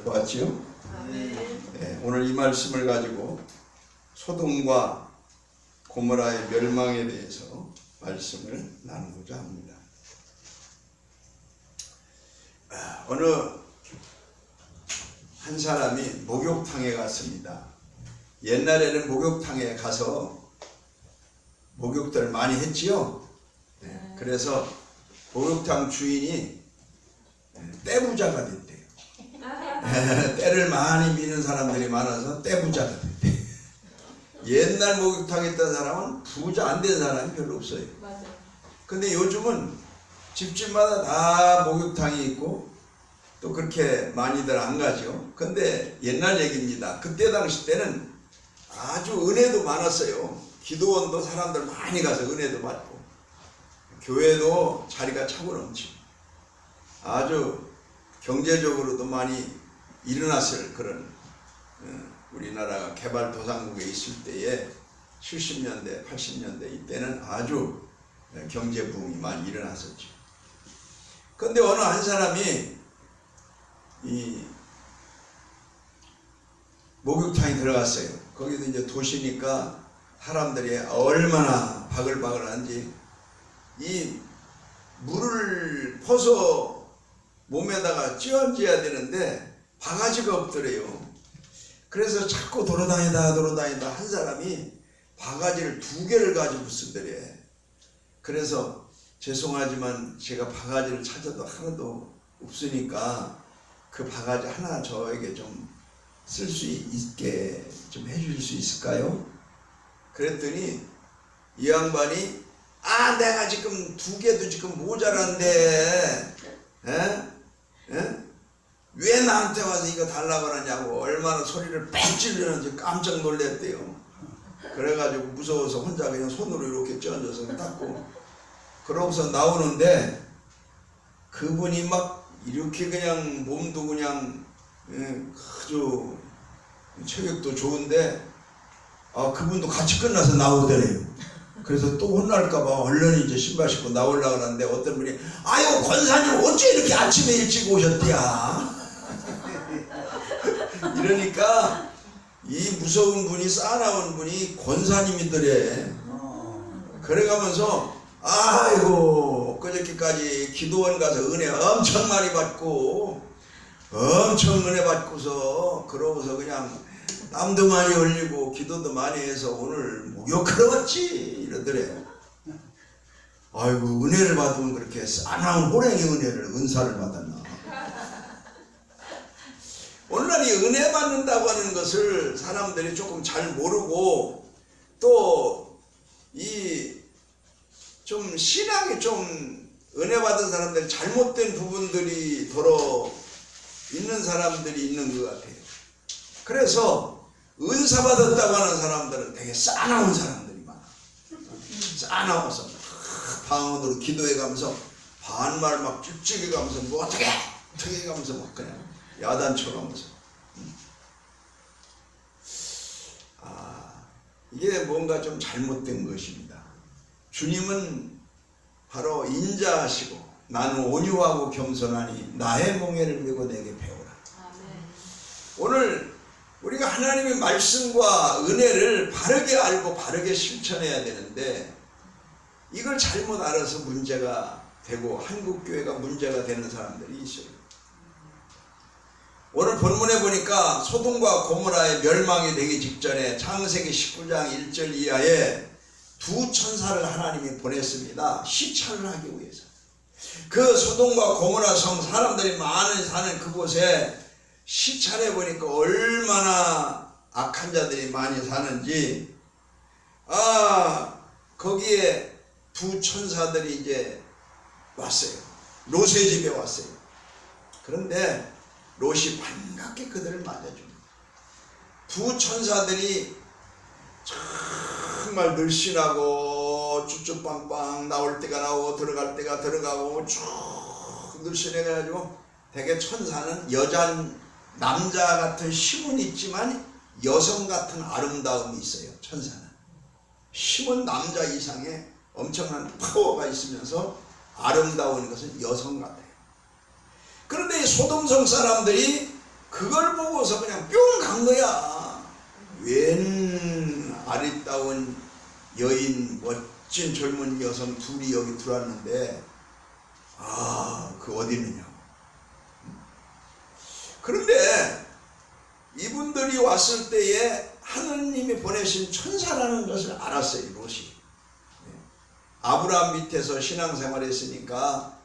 보았지요? 네, 오늘 이 말씀을 가지고 소돔과 고모라의 멸망에 대해서 말씀을 나누고자 합니다. 어느 한 사람이 목욕탕에 갔습니다. 옛날에는 목욕탕에 가서 목욕들을 많이 했지요. 네, 그래서 목욕탕 주인이 떼부자가 됐대요. 때를 많이 미는 사람들이 많아서 떼부자가 됐대요. 옛날 목욕탕에 있던 사람은 부자 안 된 사람이 별로 없어요. 근데 요즘은 집집마다 다 목욕탕이 있고 또 그렇게 많이들 안 가죠. 근데 옛날 얘기입니다. 그때 당시 때는 아주 은혜도 많았어요. 기도원도 사람들 많이 가서 은혜도 받고 교회도 자리가 차고 넘치고 아주 경제적으로도 많이 일어났을 그런 우리나라가 개발도상국에 있을 때에 70년대, 80년대 이때는 아주 경제 부흥이 많이 일어났었죠. 그런데 어느 한 사람이 이 목욕탕에 들어갔어요. 거기도 이제 도시니까 사람들이 얼마나 바글바글한지 이 물을 퍼서 몸에다가 찌얹어야 되는데 바가지가 없더래요. 그래서 자꾸 돌아다니다 한 사람이 바가지를 2개를 가지고 쓰더래. 그래서 죄송하지만 제가 바가지를 찾아도 하나도 없으니까 그 바가지 하나 저에게 좀 쓸 수 있게 좀 해줄 수 있을까요? 그랬더니 이 양반이 내가 지금 2개도 지금 모자란데 왜 나한테 와서 이거 달라고 하냐고 얼마나 소리를 빽 지르는지 깜짝 놀랐대요. 그래가지고 무서워서 혼자 그냥 손으로 이렇게 쪄져서 닦고 그러고서 나오는데 그분이 막 이렇게 그냥 몸도 그냥 아주 체격도 좋은데 그분도 같이 끝나서 나오더래요. 그래서 또 혼날까봐 얼른 이제 신발 신고 나오려고 하는데 어떤 분이 아유 권사님 어째 이렇게 아침에 일찍 오셨대야. 이러니까 이 무서운 분이 싸나운 분이 권사님이더래. 그래가면서 아이고 그저께까지 기도원 가서 은혜 엄청 많이 받고 엄청 은혜 받고서 그러고서 그냥 땀도 많이 흘리고 기도도 많이 해서 오늘 목욕하러 왔지 이러더래. 아이고 은혜를 받으면 그렇게 싸나운 호랭이 은사를 받았나. 오늘날 이 은혜 받는다고 하는 것을 사람들이 조금 잘 모르고 또 이 좀 신앙이 좀 은혜 받은 사람들이 잘못된 부분들이 더러 있는 사람들이 있는 것 같아요. 그래서 은사 받았다고 하는 사람들은 되게 싸나운 사람들이 많아. 싸나워서 방언으로 기도해 가면서 반말 막 쭉쭉해 가면서 뭐 어떻게 해 가면서 막 그냥 야단쳐가면서 이게 뭔가 좀 잘못된 것입니다. 주님은 바로 인자하시고 나는 온유하고 겸손하니 나의 멍에를 메고 내게 배우라. 오늘 우리가 하나님의 말씀과 은혜를 바르게 알고 바르게 실천해야 되는데 이걸 잘못 알아서 문제가 되고 한국교회가 문제가 되는 사람들이 있어요. 오늘 본문에 보니까 소돔과 고모라의 멸망이 되기 직전에 창세기 19장 1절 이하에 2 천사를 하나님이 보냈습니다. 시찰을 하기 위해서. 그 소돔과 고모라 성 사람들이 많이 사는 그곳에 시찰해 보니까 얼마나 악한 자들이 많이 사는지 거기에 2 천사들이 이제 왔어요. 롯의 집에 왔어요. 그런데 롯이 반갑게 그들을 맞아줍니다. 2 천사들이 정말 늘씬하고 쭉쭉빵빵 나올 때가 나오고 들어갈 때가 들어가고 쭉 늘씬해가지고 되게 천사는 남자 같은 힘은 있지만 여성 같은 아름다움이 있어요. 천사는 힘은 남자 이상의 엄청난 파워가 있으면서 아름다운 것은 여성 같아요. 그런데 이 소돔성 사람들이 그걸 보고서 그냥 뿅 간 거야. 웬 아리따운 여인, 멋진 젊은 여성 둘이 여기 들어왔는데, 그 어디 있느냐고. 그런데 이분들이 왔을 때에 하느님이 보내신 천사라는 것을 알았어요, 롯이. 아브라함 밑에서 신앙생활을 했으니까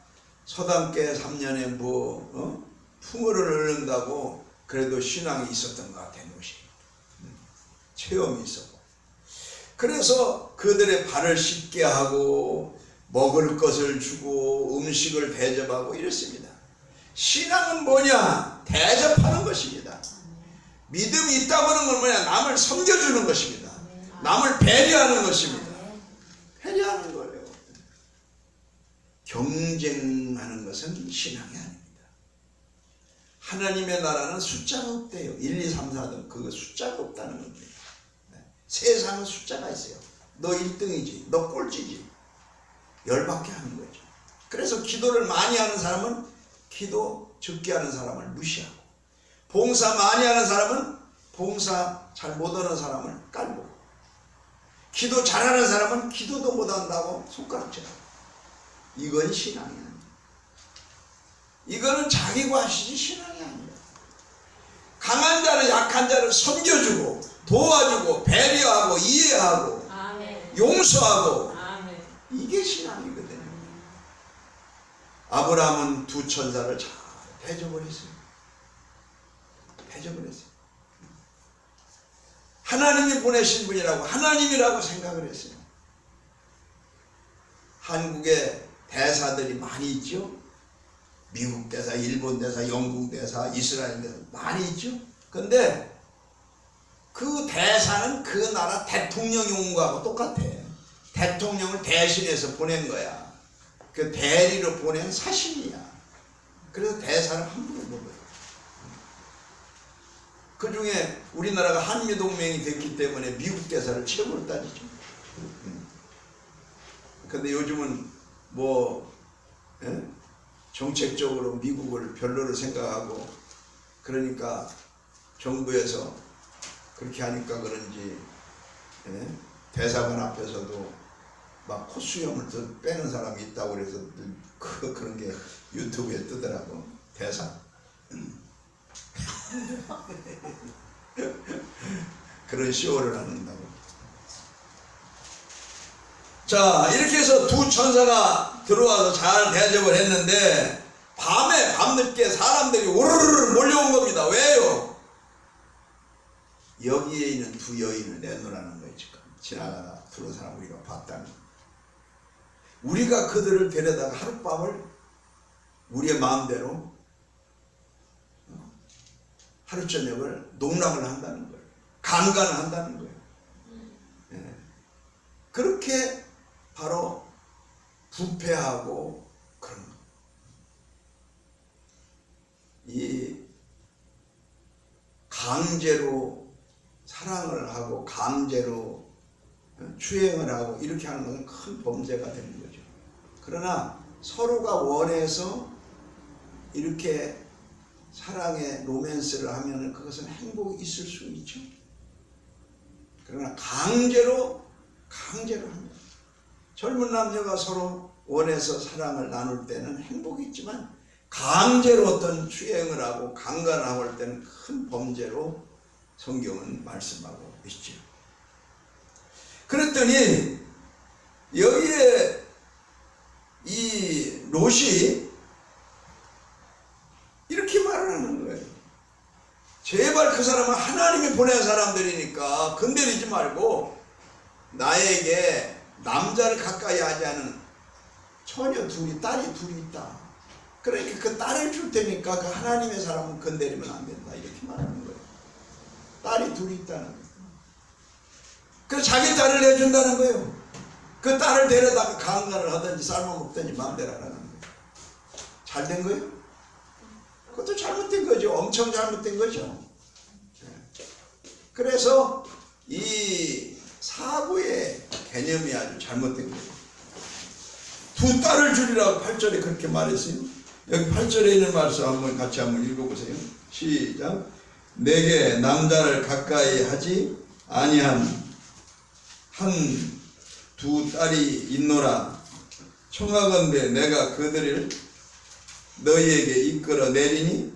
서당계 3년에 풍어를 얻는다고 그래도 신앙이 있었던 것 같아요, 롯이. 체험이 있었고. 그래서 그들의 발을 씻게 하고 먹을 것을 주고 음식을 대접하고 이랬습니다. 신앙은 뭐냐? 대접하는 것입니다. 믿음이 있다고 하는 건 뭐냐? 남을 섬겨주는 것입니다. 남을 배려하는 것입니다. 배려하는 거예요. 경쟁하는 것은 신앙이 아닙니다. 하나님의 나라는 숫자가 없대요. 1, 2, 3, 4등 그거 숫자가 없다는 겁니다. 세상은 숫자가 있어요. 너 1등이지, 너 꼴찌지. 열받게 하는 거죠. 그래서 기도를 많이 하는 사람은 기도 적게 하는 사람을 무시하고, 봉사 많이 하는 사람은 봉사 잘 못하는 사람을 깔고, 기도 잘하는 사람은 기도도 못한다고 손가락질하고. 이건 신앙이 아닙니다. 이거는 자기 과시지 신앙이 아닙니다. 강한 자를 약한 자를 섬겨주고 도와주고 배려하고 이해하고 아멘. 용서하고 아멘. 이게 신앙이거든요. 아브라함은 두 천사를 잘 대접을 했어요. 대접을 했어요. 하나님이 보내신 분이라고, 하나님이라고 생각을 했어요. 한국에 대사들이 많이 있죠. 미국 대사, 일본 대사, 영국 대사, 이스라엘 대사 많이 있죠. 근데 그 대사는 그 나라 대통령이 온 거하고 똑같아. 대통령을 대신해서 보낸 거야. 그 대리로 보낸 사신이야. 그래서 대사를 함부로 못 해요. 그 중에 우리나라가 한미동맹이 됐기 때문에 미국 대사를 최고로 따지죠. 근데 요즘은 정책적으로 미국을 별로로 생각하고, 그러니까 정부에서 그렇게 하니까 그런지 대사관 앞에서도 막 콧수염을 더 빼는 사람이 있다고 그래서 그런 게 유튜브에 뜨더라고. 대사 그런 쇼를 한다고. 자, 이렇게 해서 두 천사가 들어와서 잘 대접을 했는데, 밤늦게 사람들이 오르르 몰려온 겁니다. 왜요? 여기에 있는 두 여인을 내놓으라는 거예요. 지금 지나가다 들어온 사람 우리가 봤다는 거예요. 우리가 그들을 데려다가 하룻밤을 우리의 마음대로 하루 저녁을 농락을 한다는 거예요. 강간을 한다는 거예요. 그렇게 바로 부패하고 그런 거. 이 강제로 사랑을 하고 강제로 추행을 하고 이렇게 하는 것은 큰 범죄가 되는 거죠. 그러나 서로가 원해서 이렇게 사랑의 로맨스를 하면 그것은 행복이 있을 수 있죠. 그러나 강제로 합니다. 젊은 남녀가 서로 원해서 사랑을 나눌 때는 행복이 있지만, 강제로 어떤 추행을 하고 강간을 하고 할 때는 큰 범죄로 성경은 말씀하고 있죠. 그랬더니 여기에 이 롯이 이렇게 말을 하는 거예요. 제발 그 사람은 하나님이 보낸 사람들이니까 건드리지 말고 나에게 남자를 가까이 하지 않은 처녀 둘이, 딸이 둘이 있다. 그러니까 그 딸을 줄 테니까 그 하나님의 사람은 건드리면 안 된다. 이렇게 말하는 거예요. 딸이 둘이 있다는 거예요. 그래서 자기 딸을 내준다는 거예요. 그 딸을 데려다가 강간을 하든지 삶아먹든지 마음대로 하라는 거예요. 잘된 거예요? 그것도 잘못된 거죠. 엄청 잘못된 거죠. 그래서 이 사고의 개념이 아주 잘못된 거예요. 두 딸을 주리라고 8절에 그렇게 말했어요. 여기 8절에 있는 말씀 같이 한번 읽어보세요. 시작. 내게 남자를 가까이 하지 아니한 한 두 딸이 있노라. 청하건대 내가 그들을 너희에게 이끌어 내리니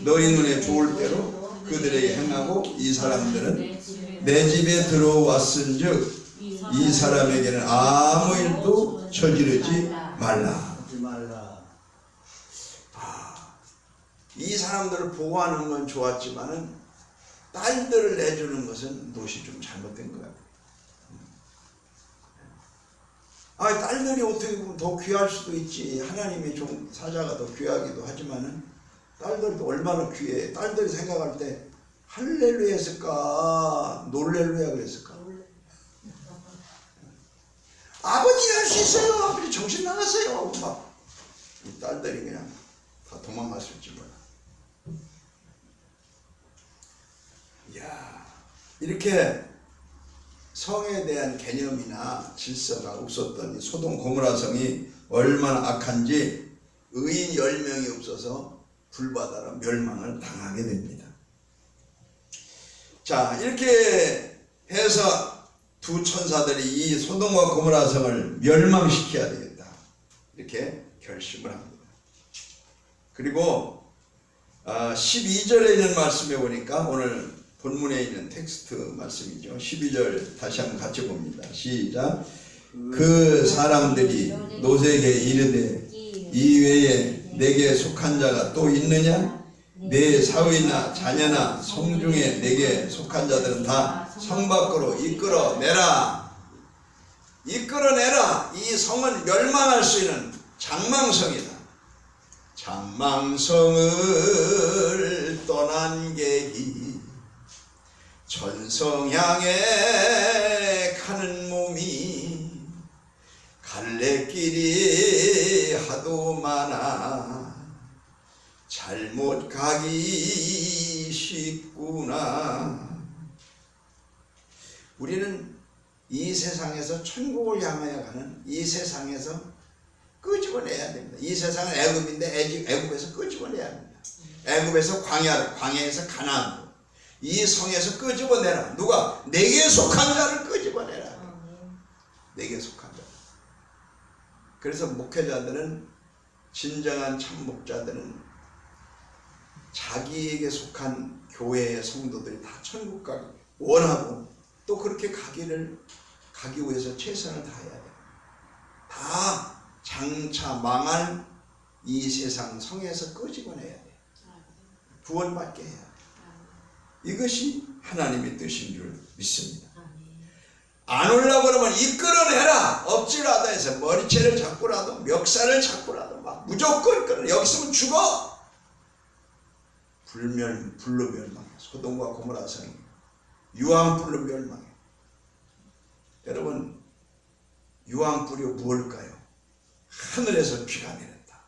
너희 눈에 좋을 대로 그들에게 행하고 이 사람들은 내 집에 들어왔은즉 이 사람에게는 아무 일도 저지르지 말라. 이 사람들을 보호하는 건 좋았지만은 딸들을 내주는 것은 무엇이 좀 잘못된 것 같아요. 딸들이 어떻게 보면 더 귀할 수도 있지. 하나님의 종 사자가 더 귀하기도 하지만은 딸들도 얼마나 귀해. 딸들이 생각할 때 할렐루야 했을까 놀렐루야 그랬을까. 아버지 할 수 있어요. 아버지 정신 나갔어요. 막 이 딸들이 그냥 다 도망갔을지 몰라. 이야, 이렇게 성에 대한 개념이나 질서가 없었던 이 소돔 고모라 성이 얼마나 악한지 의인 10명이 없어서 불바다로 멸망을 당하게 됩니다. 자, 이렇게 해서 두 천사들이 이 소돔과 고모라 성을 멸망시켜야 되겠다. 이렇게 결심을 합니다. 그리고 12절에 있는 말씀에 보니까 오늘 본문에 있는 텍스트 말씀이죠. 12절 다시 한번 같이 봅니다. 시작. 그 사람들이 롯에게 이르되 이외에 내게 속한 자가 또 있느냐? 내 사위나 자녀나 성중에 내게 속한 자들은 다 성 밖으로 이끌어내라. 이끌어내라. 이 성은 멸망할 수 있는 장망성이다. 장망성을 떠난 객이 천성 향해 가는 몸이 갈래길이 하도 많아 잘못 가기 쉽구나. 우리는 이 세상에서 천국을 향하여 가는 이 세상에서 끄집어내야 됩니다. 이 세상은 애굽인데 애굽에서 끄집어내야 합니다. 애굽에서 광야에서 가나안, 이 성에서 끄집어내라. 누가? 내게 속한 자를 끄집어내라. 내게 속한 자. 그래서 목회자들은, 진정한 참 목자들은 자기에게 속한 교회의 성도들이 다 천국 가기 원하고 또 그렇게 가기 위해서 최선을 다해야 돼요. 다 장차 망할 이 세상 성에서 끄집어내야 돼. 구원받게 해야 돼. 이것이 하나님의 뜻인 줄 믿습니다. 안 오려고 그러면 이끌어내라. 억지라도 해서 머리채를 잡고라도 멱살을 잡고라도 막 무조건 이끌어. 여기 있으면 죽어. 불로 멸망해. 소돔과 고모라 성이 유황불로 멸망해. 여러분, 유황불이 무엇일까요? 하늘에서 비가 내렸다.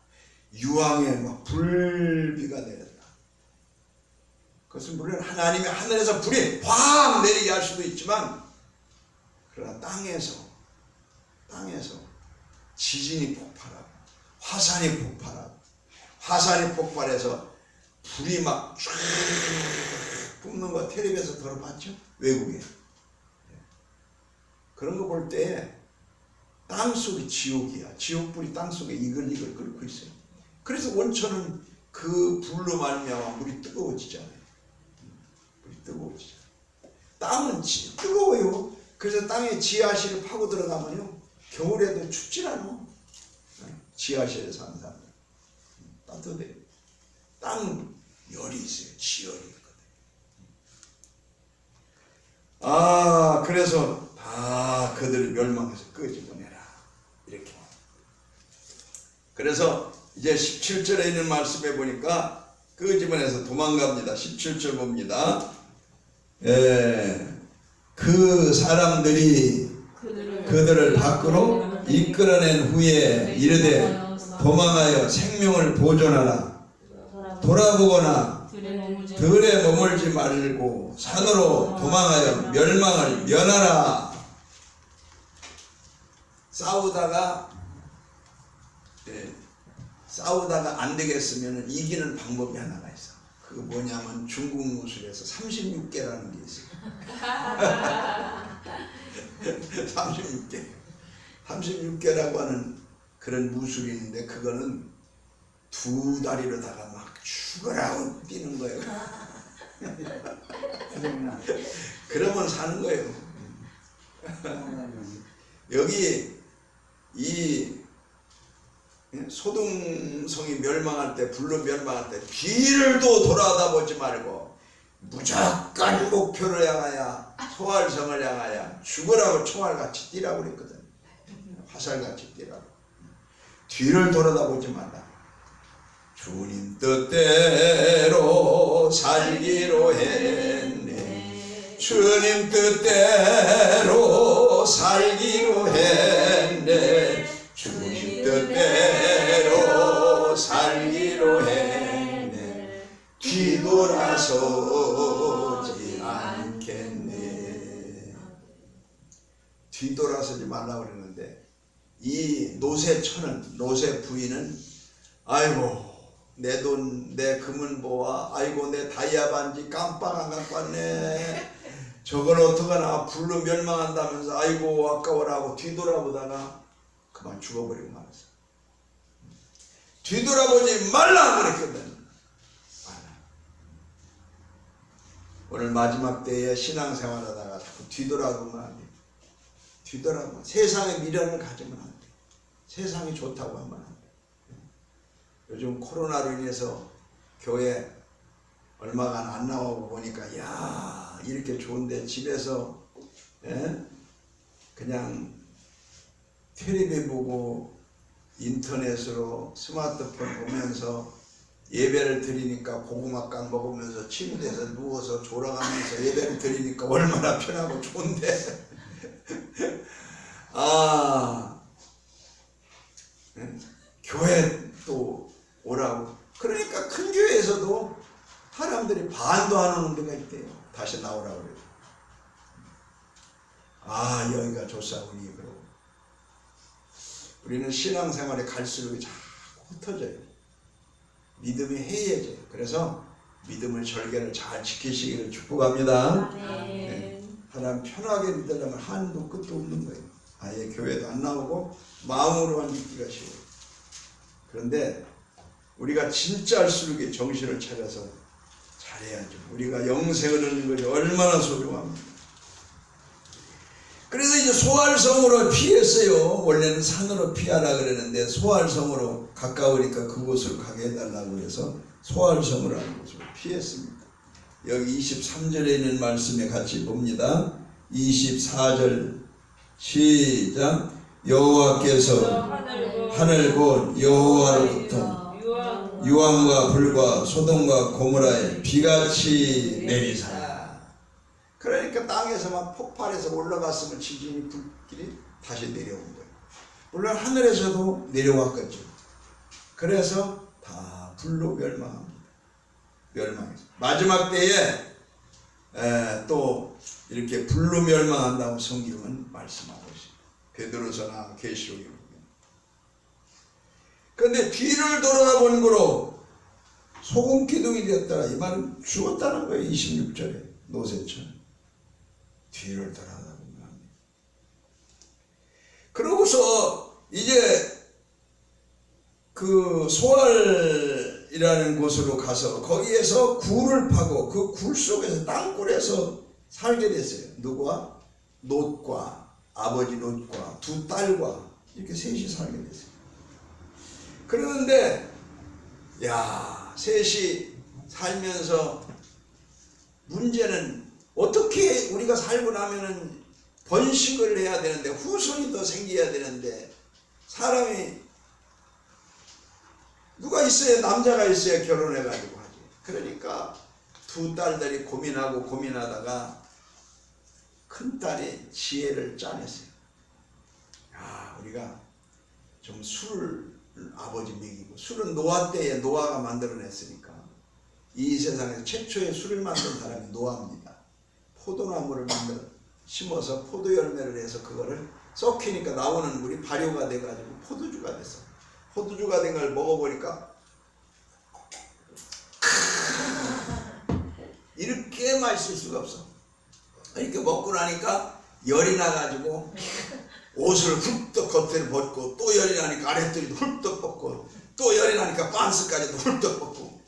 유황에 막 불비가 내렸다. 그것은 물론 하나님이 하늘에서 불이 확 내리게 할 수도 있지만, 그러나 땅에서 지진이 폭발하고 화산이 폭발해서 불이 막 쫙 뿜는 거 텔레비에서 들어봤죠? 외국에. 그런 거 볼 때 땅속이 지옥이야. 지옥불이 땅속에 이글이글 끓고 있어요. 그래서 원천은 그 불로 말미암아 물이 뜨거워지잖아요. 물이 뜨거워지잖아요. 땅은 뜨거워요. 그래서 땅에 지하실을 파고 들어가면요, 겨울에도 춥질 않아. 지하실에 사는 사람들 따뜻해. 땅은 열이 있어요. 지열이 있거든. 그래서 다 그들을 멸망해서 끄집어내라. 이렇게. 그래서 이제 17절에 있는 말씀에 보니까 끄집어내서 도망갑니다. 17절 봅니다. 그 사람들이 그들을 밖으로 이끌어낸 후에 이르되 도망하여 생명을 보존하라. 돌아보거나 들에 머물지 말고 산으로 도망하여 멸망을 면하라. 싸우다가 안 되겠으면 이기는 방법이 하나가 있어. 그 뭐냐면 중국 무술에서 36개라는 게 있어요. 36개. 36개라고 하는 그런 무술이 있는데 그거는 두 다리로다가 막 죽어라고 뛰는 거예요. 그러면 사는 거예요. 여기 이 소동성이 멸망할 때, 불로 멸망할 때 뒤를도 돌아다보지 말고 무조건 목표를 향하여 소활성을 향하여 죽으라고 총알같이 뛰라고 그랬거든. 화살같이 뛰라고. 뒤를 돌아다보지 말라. 주님 뜻대로 살기로 했네. 주님 뜻대로 살기로 했네. 주님 뜻대로 살기로 했네. 뒤돌아서지 않겠네. 뒤돌아서지 말라고 그랬는데 이 노새처는, 노새 부인은 아이고 내 돈, 내 금은 모아, 아이고 내 다이아 반지 깜빡 안 갖고 왔네. 저걸 어떡하나 불로 멸망한다면서 아이고 아까워라 하고 뒤돌아보다가 그만 죽어버리고 말았어. 뒤돌아보지 말라 그랬거든. 말라. 오늘 마지막 때에 신앙생활하다가 자꾸 뒤돌아보면 안 돼. 뒤돌아보면 세상에 미련을 가지면 안 돼. 세상이 좋다고 하면 안 돼. 요즘 코로나로 인해서 교회 얼마간 안 나오고 보니까 야 이렇게 좋은데 집에서 그냥 텔레비 보고 인터넷으로 스마트폰 보면서 예배를 드리니까 고구마깡 먹으면서 침대에서 누워서 졸아가면서 예배를 드리니까 얼마나 편하고 좋은데 교회 또 오라고. 그러니까 큰 교회에서도 사람들이 반도 안 오는 데가 있대요. 다시 나오라고 그래요. 여기가 좋사오니 그러고. 우리는 신앙생활에 갈수록 자꾸 흩어져요. 믿음이 해이해져요. 그래서 믿음의 절개를 잘 지키시기를 축복합니다. 네. 하나님 편하게 믿으려면 한도 끝도 없는 거예요. 아예 교회도 안 나오고 마음으로만 믿기가 쉬워요. 그런데 우리가 진짜 할수록 정신을 차려서 잘해야죠. 우리가 영생을 얻는 것이 얼마나 소중합니다. 그래서 이제 소활성으로 피했어요. 원래는 산으로 피하라 그랬는데 소활성으로 가까우니까 그곳을 가게 해달라고 해서 소활성으로 하는 곳으로 피했습니다. 여기 23절에 있는 말씀에 같이 봅니다. 24절 시작. 여호와께서 하늘 곧 여호와로부터 유황과 불과 소돔과 고모라에 비같이 내리사. 그러니까 땅에서 막 폭발해서 올라갔으면 지진이 불길이 다시 내려온 거예요. 물론 하늘에서도 내려왔겠죠. 그래서 다 불로 멸망합니다. 멸망해서 마지막 때에 또 이렇게 불로 멸망한다고 성경은 말씀하고 있습니다. 베드로서나 계시록에 보면. 그런데 뒤를 돌아보는 거로 소금 기둥이 되었더라. 이 말은 죽었다는 거예요. 26절에 노새처럼 뒤를 돌아보면 합니다. 그러고서 이제 그 소알이라는 곳으로 가서 거기에서 굴을 파고 그 굴 속에서 땅굴에서 살게 됐어요. 누구와? 롯과 아버지 롯과 두 딸과 이렇게 셋이 살게 됐어요. 그러는데 셋이 살면서 문제는 어떻게 우리가 살고 나면은 번식을 해야 되는데 후손이 더 생겨야 되는데 사람이 누가 있어야 남자가 있어야 결혼해가지고 하지. 그러니까 두 딸들이 고민하다가 큰 딸이 지혜를 짜냈어요. 우리가 좀 술을 아버지 먹이고, 술은 노아 때에 노아가 만들어냈으니까 이 세상에서 최초의 술을 만든 사람이 노아입니다. 포도나무를 만들어 심어서 포도 열매를 해서 그거를 썩히니까 나오는 물이 발효가 돼가지고 포도주가 됐어. 포도주가 된 걸 먹어보니까 이렇게 맛있을 수가 없어. 이렇게 먹고 나니까 열이 나가지고 옷을 훌떡 겉에를 벗고, 또 열이 나니까 아랫도리도 훌떡 벗고, 또 열이 나니까 반스까지도 훌떡 벗고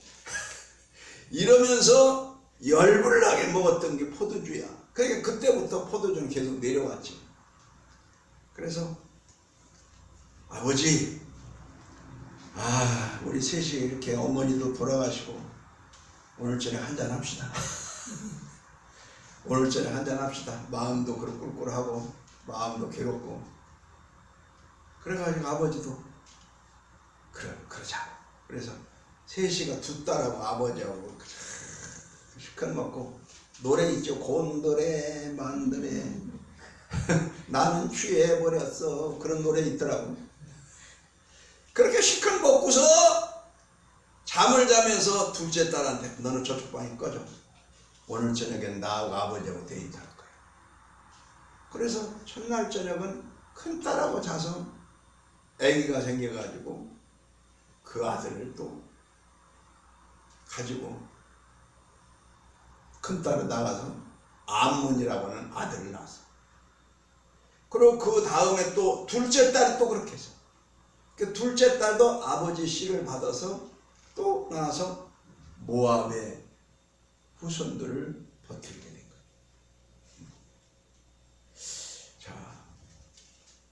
이러면서 열불나게 먹었던 게 포도주야. 그러니까 그때부터 포도주는 계속 내려왔지. 그래서 아버지, 우리 셋이 이렇게 어머니도 돌아가시고 오늘 저녁 한잔 합시다. 오늘 저녁 한잔 합시다. 마음도 꿀꿀하고 마음도 괴롭고. 그래가지고 아버지도 그러자. 그래서 셋이가 두 딸하고 아버지하고 실컷 먹고 노래 있죠. 곤도레 만도레 나는 취해버렸어. 그런 노래 있더라고. 그렇게 실컷 먹고서 잠을 자면서 둘째 딸한테 너는 저쪽 방에 꺼져. 오늘 저녁엔 나하고 아버지하고 데이트할 거야. 그래서 첫날 저녁은 큰 딸하고 자서 아기가 생겨가지고 그 아들을 또 가지고 큰 딸은 나가서 암문이라고 하는 아들을 낳았어. 그리고 그 다음에 또 둘째 딸이 또 그렇게 했어. 그 둘째 딸도 아버지 씨를 받아서 또 나와서 모압의 후손들을 버티게 된 거예요. 자,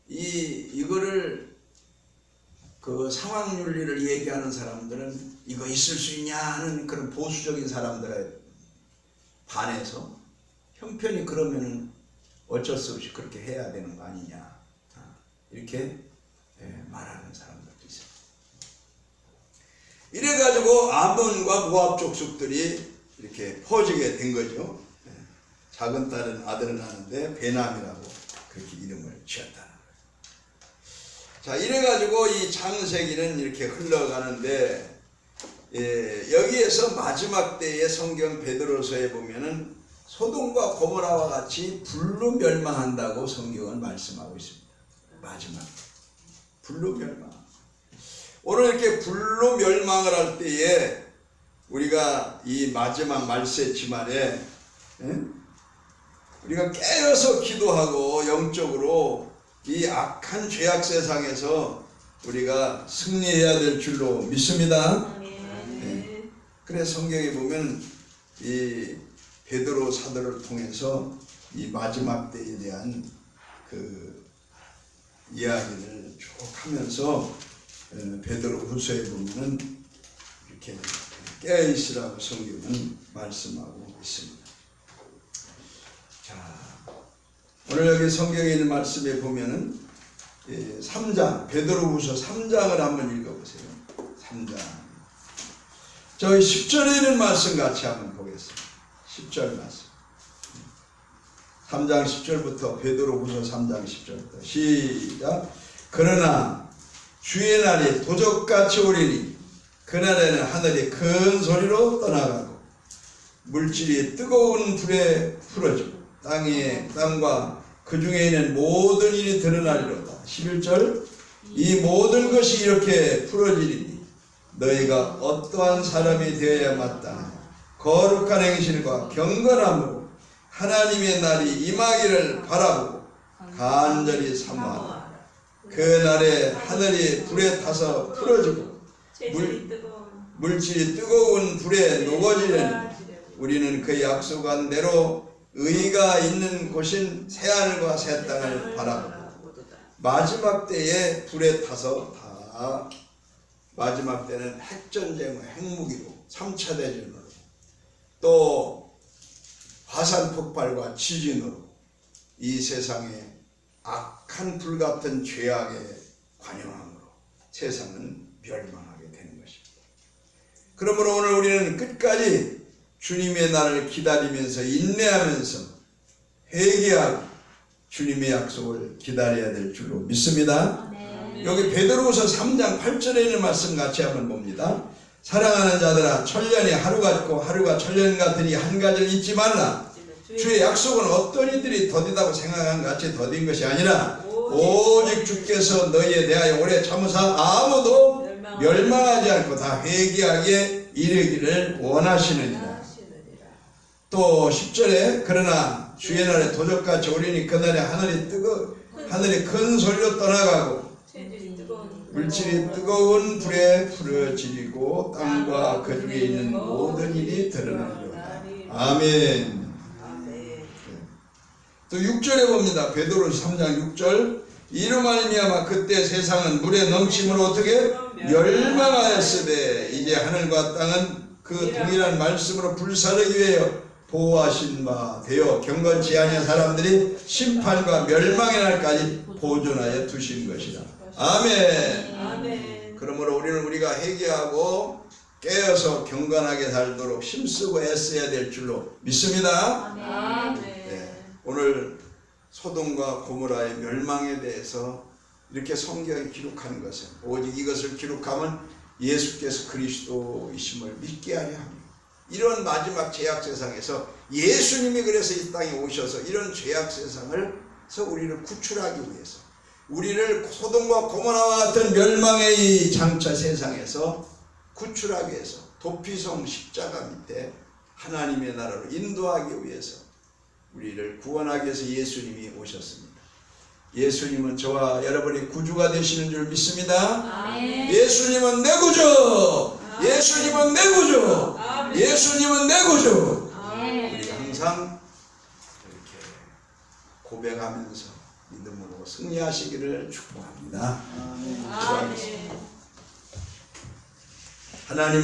이거를 그 상황윤리를 얘기하는 사람들은 이거 있을 수 있냐 하는 그런 보수적인 사람들에 반해서 형편이 그러면은 어쩔 수 없이 그렇게 해야 되는 거 아니냐, 이렇게 말하는 사람들도 있어요. 이래가지고 암몬과 모압 족속들이 이렇게 퍼지게 된 거죠. 작은 딸은 아들을 낳는데 베남이라고 그렇게 이름을 지었다는 거예요. 자, 이래가지고 이 창세기는 이렇게 흘러가는데, 여기에서 마지막 때의 성경 베드로서에 보면은 소돔과 고모라와 같이 불로 멸망한다고 성경은 말씀하고 있습니다. 마지막 불로 멸망. 오늘 이렇게 불로 멸망을 할 때에 우리가 이 마지막 말세지만에 우리가 깨어서 기도하고 영적으로 이 악한 죄악 세상에서 우리가 승리해야 될 줄로 믿습니다. 그래서 성경에 보면 이 베드로 사도를 통해서 이 마지막 때에 대한 그 이야기를 쭉 하면서 베드로 후서에 보면은 이렇게 깨어있으라고 성경은 말씀하고 있습니다. 자, 오늘 여기 성경에 있는 말씀에 보면은 3장, 베드로후서 3장을 한번 읽어보세요. 3장. 저희 10절에 있는 말씀 같이 한번 보겠습니다. 10절 말씀. 3장 10절부터 베드로후서 3장 10절부터 시작. 그러나 주의 날이 도적같이 오리니 그날에는 하늘이 큰 소리로 떠나가고 물질이 뜨거운 불에 풀어지고 땅과 그 중에 있는 모든 일이 드러나리로다. 11절. 이 모든 것이 이렇게 풀어지리니 너희가 어떠한 사람이 되어야 마땅하냐. 거룩한 행실과 경건함으로 하나님의 날이 임하기를 바라보고 간절히 사모하라. 그 날에 하늘이 불에 타서 풀어지고 물질이 뜨거운 불에 녹아지려니 우리는 그 약속한 대로 의가 있는 곳인 새하늘과 새 땅을 바라보고 마지막 때에 불에 타서 다 마지막 때는 핵전쟁의 핵무기로 3차 대전으로 또 화산 폭발과 지진으로 이 세상에 악한 불같은 죄악의 관영함으로 세상은 멸망하게 되는 것입니다. 그러므로 오늘 우리는 끝까지 주님의 날을 기다리면서 인내하면서 회개하고 주님의 약속을 기다려야 될 줄로 믿습니다. 여기 베드로후서 3장 8절에 있는 말씀 같이 한번 봅니다. 사랑하는 자들아, 천년이 하루 같고 하루가 천년 같으니 한 가지를 잊지 말라. 주의 약속은 어떤 이들이 더디다고 생각한 같이 더딘 것이 아니라 오직 주께서 너희에 대하여 오래 참으사 아무도 멸망하지 않고 다 회개하게 이르기를 원하시느니라. 또 10절에 그러나 주의 날에 도적같이 오리니 그날에 하늘이 큰 소리로 떠나가고 물질이 뜨거운 불에 풀어지리고 땅과 그 중에 있는 모든 일이 드러나리로다. 아멘. 또 6절에 봅니다. 베드로서 3장 6절 이로 말미암아 그때 세상은 물의 넘침으로 어떻게 멸망하였으되 이제 하늘과 땅은 그 동일한 말씀으로 불사르기 위하여 보호하신 바 되어 경건치 아니한 사람들이 심판과 멸망의 날까지 보존하여 두신 것이라. 아멘. 아멘. 그러므로 우리가 회개하고 깨어서 경건하게 살도록 힘쓰고 애써야 될 줄로 믿습니다. 아멘. 네, 오늘 소돔과 고모라의 멸망에 대해서 이렇게 성경이 기록하는 것은 오직 이것을 기록하면 예수께서 그리스도이심을 믿게 하려 합니다. 이런 마지막 죄악 세상에서 예수님이 그래서 이 땅에 오셔서 이런 죄악 세상에서 우리를 구출하기 위해서 우리를 소돔과 고모라와 같은 멸망의 이 장차 세상에서 구출하기 위해서 도피성 십자가 밑에 하나님의 나라로 인도하기 위해서 우리를 구원하기 위해서 예수님이 오셨습니다. 예수님은 저와 여러분의 구주가 되시는 줄 믿습니다. 아멘. 예수님은 내 구주! 예수님은 내 구주! 아멘. 예수님은 내 구주! 아멘. 우리가 항상 이렇게 고백하면서 믿음으로 승리하시기를 축복합니다. 아멘. 하나님